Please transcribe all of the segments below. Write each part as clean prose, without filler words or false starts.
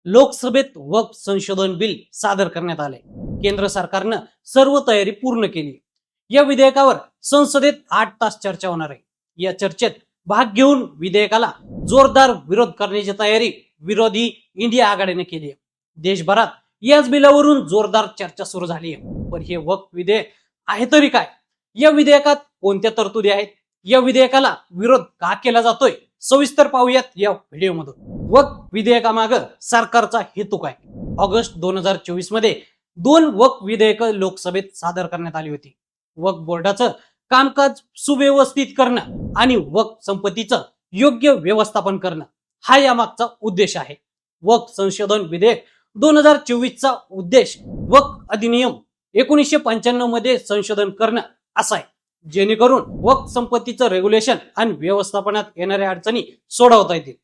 लोकसभेत वक्फ संशोधन बिल सादर करण्यात आले। केंद्र सरकारनं सर्व तयारी पूर्ण केली। या विधेयकावर संसदेत 8 तास चर्चा होणार आहे। या चर्चेत भाग घेऊन विधेयकाला जोरदार विरोध करण्याची तयारी विरोधी इंडिया आघाडीने केली आहे। देशभरात याच बिलावरून जोरदार चर्चा सुरू झाली आहे। पण हे वक्फ विधेयक आहे तरी काय? या विधेयकात कोणत्या तरतुदी आहेत? या विधेयकाला विरोध का केला जातोय? सविस्तर पाहूयात या व्हिडिओमधून। वक्फ विधेयकामागे सरकारचा हेतू काय? ऑगस्ट 2024 मध्ये 2 वक्फ विधेयक लोकसभेत सादर करण्यात आली होती। वक्फ बोर्डाचं कामकाज सुव्यवस्थित करणं आणि वक्फ संपत्तीचं योग्य व्यवस्थापन करणं हा यामागचा उद्देश आहे। वक्फ संशोधन विधेयक 2024 चा उद्देश वक्फ अधिनियम 1995 मध्ये संशोधन करणं असा आहे, जेणेकरून वक्फ संपत्तीचं रेग्युलेशन आणि व्यवस्थापनात येणाऱ्या अडचणी सोडवता येतील।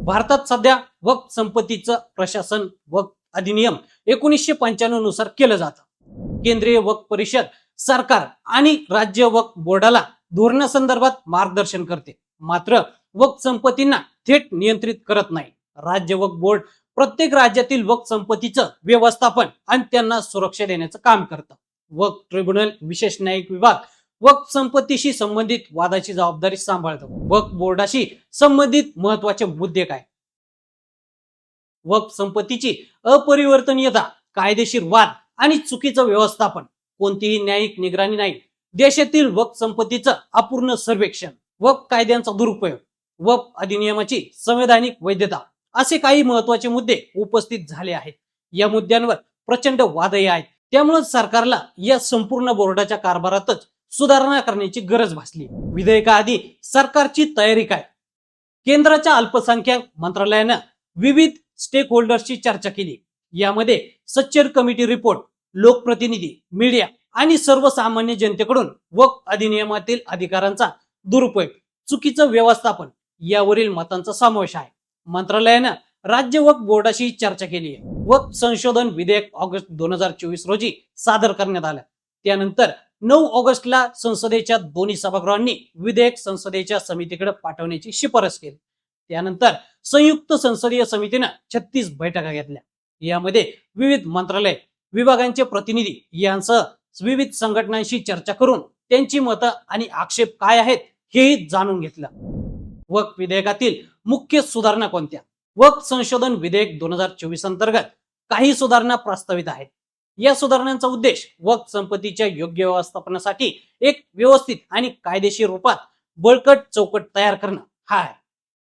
भारतात सध्या वक्फ संपत्तीचं प्रशासन वक्फ अधिनियम 1995 नुसार केलं जातं। केंद्रीय वक्फ परिषद सरकार आणि राज्य वक्फ बोर्डाला धोरणासंदर्भात मार्गदर्शन करते, मात्र वक्फ संपत्तींना थेट नियंत्रित करत नाही। राज्य वक्फ बोर्ड प्रत्येक राज्यातील वक्फ संपत्तीचं व्यवस्थापन आणि त्यांना सुरक्षा देण्याचं काम करतं। वक्फ ट्रिब्युनल विशेष न्यायिक विभाग वक्फ संपत्तीशी संबंधित वादाची जबाबदारी सांभाळतो। वक्फ बोर्डाशी संबंधित महत्त्वाचे मुद्दे काय? वक्फ संपत्तीची अपरिवर्तनीयता, कायदेशीर वाद आणि चुकीचं व्यवस्थापन, कोणतीही न्यायिक निगराणी नाही, देशातील वक्फ संपत्तीचं अपूर्ण सर्वेक्षण, वक्फ कायद्यांचा दुरुपयोग, वक्फ अधिनियमाची संवैधानिक वैधता असे काही महत्त्वाचे मुद्दे उपस्थित झाले आहेत। या मुद्द्यांवर प्रचंड वादही आहेत, त्यामुळे सरकारला या संपूर्ण बोर्डाच्या कारभारातच सुधारणा करण्याची गरज भासली। विधेयकाआधी सरकारची तयारी काय? केंद्राच्या अल्पसंख्याक मंत्रालयानं विविध स्टेक होल्डर्सची चर्चा केली। यामध्ये सच्चर कमिटी रिपोर्ट, लोकप्रतिनिधी, मीडिया आणि सर्वसामान्य जनतेकडून वक्फ अधिनियमातील अधिकारांचा दुरुपयोग, चुकीचं व्यवस्थापन यावरील मतांचा समावेश आहे। मंत्रालयानं राज्य वक्फ बोर्डाशी चर्चा केली आहे। वक्फ संशोधन विधेयक ऑगस्ट 2024 रोजी सादर करण्यात आलं। त्यानंतर 9 ऑगस्टला संसदेच्या दोन्ही सभागृहांनी विधेयक संसदेच्या समितीकडे पाठवण्याची शिफारस केली। त्यानंतर संयुक्त संसदीय समितीने 36 बैठका घेतल्या। यामध्ये विविध मंत्रालय, विभागांचे प्रतिनिधी यांसह विविध संघटनांशी चर्चा करून त्यांची मतं आणि आक्षेप काय आहेत हेही जाणून घेतलं। वक्फ विधेयकातील मुख्य सुधारणा कोणत्या? वक्फ संशोधन विधेयक 2024 अंतर्गत काही सुधारणा प्रस्तावित आहेत। या सुधारणांचा उद्देश वक्फ संपत्तीच्या योग्य व्यवस्थापनासाठी एक व्यवस्थित आणि कायदेशीर रूपात बळकट चौकट तयार करणं हा आहे।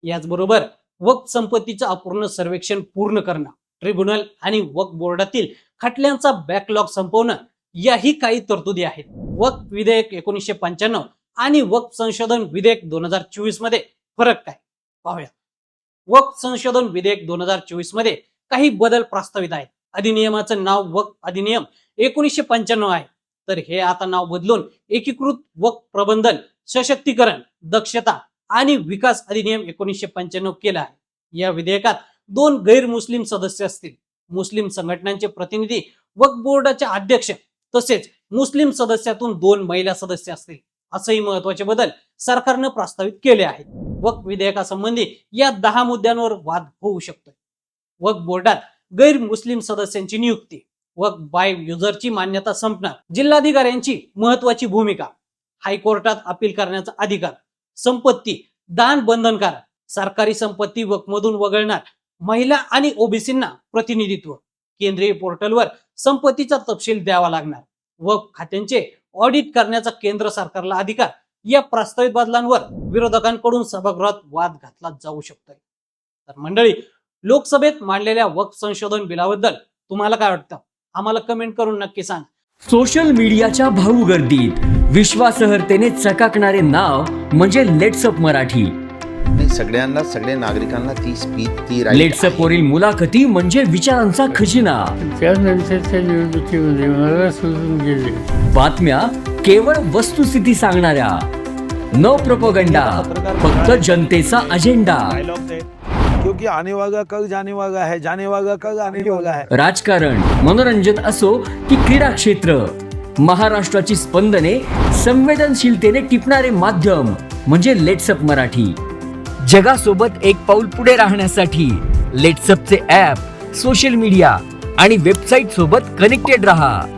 याचबरोबर वक्फ संपत्तीचं अपूर्ण सर्वेक्षण पूर्ण करणं, ट्रिब्युनल आणि वक्फ बोर्डातील खटल्यांचा बॅकलॉग संपवणं याही काही तरतुदी आहेत। वक्फ विधेयक 1995 आणि वक्फ संशोधन विधेयक 2024 मध्ये फरक काय पाहूया। वक्फ संशोधन विधेयक 2024 मध्ये काही बदल प्रस्तावित आहेत। अधिनियमाचं नाव वक्फ अधिनियम 1995 आहे, तर हे आता नाव बदलून एकीकृत वक्फ प्रबंधन, सशक्तीकरण, दक्षता आणि विकास अधिनियम 1995 केलं आहे। या विधेयकात 2 गैर मुस्लिम सदस्य असतील। मुस्लिम संघटनांचे प्रतिनिधी वक्फ बोर्डाचे अध्यक्ष तसेच मुस्लिम सदस्यातून 2 महिला सदस्य असतील। असेही महत्त्वाचे बदल सरकारनं प्रस्तावित केले आहेत। वक्फ विधेयकासंबंधी या 10 मुद्द्यांवर वाद होऊ शकतो। वक्फ बोर्डात गैर मुस्लिम सदस्यांची नियुक्ती, वक्फ बाय युजरची मान्यता संपणार, जिल्हाधिकाऱ्यांची महत्त्वाची भूमिका, हायकोर्टात अपील करण्याचा अधिकार, संपत्ती दान बंधनकारक, सरकारी संपत्ती वक्फमधून वगळणार, महिला आणि ओबीसींना प्रतिनिधित्व, केंद्रीय पोर्टलवर संपत्तीचा तपशील द्यावा लागणार, वक्फ खात्यांचे ऑडिट करण्याचा केंद्र सरकारला अधिकार। या प्रस्तावित बदलांवर विरोधकांकडून सभागृहात वाद घातला जाऊ शकतोय। तर मंडळी, लोकसभेत मांडलेल्या वक्फ संशोधन बिलाबद्दल तुम्हाला काय वाटतं? आम्हाला कमेंट करून नक्की सांग। सोशल मीडियाच्या भाऊ गर्दीत विश्वासार्हतेने चकाकणारे नाव म्हणजे लेट्सअप मराठी। सगळ्यांना, सगळ्या नागरिकांना ती स्पीच, ती लेट्सअप वरील मुलाखती म्हणजे विचारांचा खजिना। त्यानंतरच्या निवडणुकीमध्ये मला सोडून गेले। बातम्या केवळ वस्तुस्थिती सांगणाऱ्या, न प्रोपगंडा, फक्त जनतेचा अजेंडा। क्योंकि आने वाला कल जाने वाला है, जाने वाला कल आने वाला है। राजकारण, मनोरंजन असो की क्रीडा क्षेत्र, महाराष्ट्राची स्पंदने संवेदनशीलतेने टिपणारे माध्यम म्हणजे लेट्सअप मराठी। जगासोबत एक पाऊल पुढे राहण्यासाठी लेट्सअपचे ॲप सोशल मीडिया आणि वेबसाईट सोबत कनेक्टेड रहा.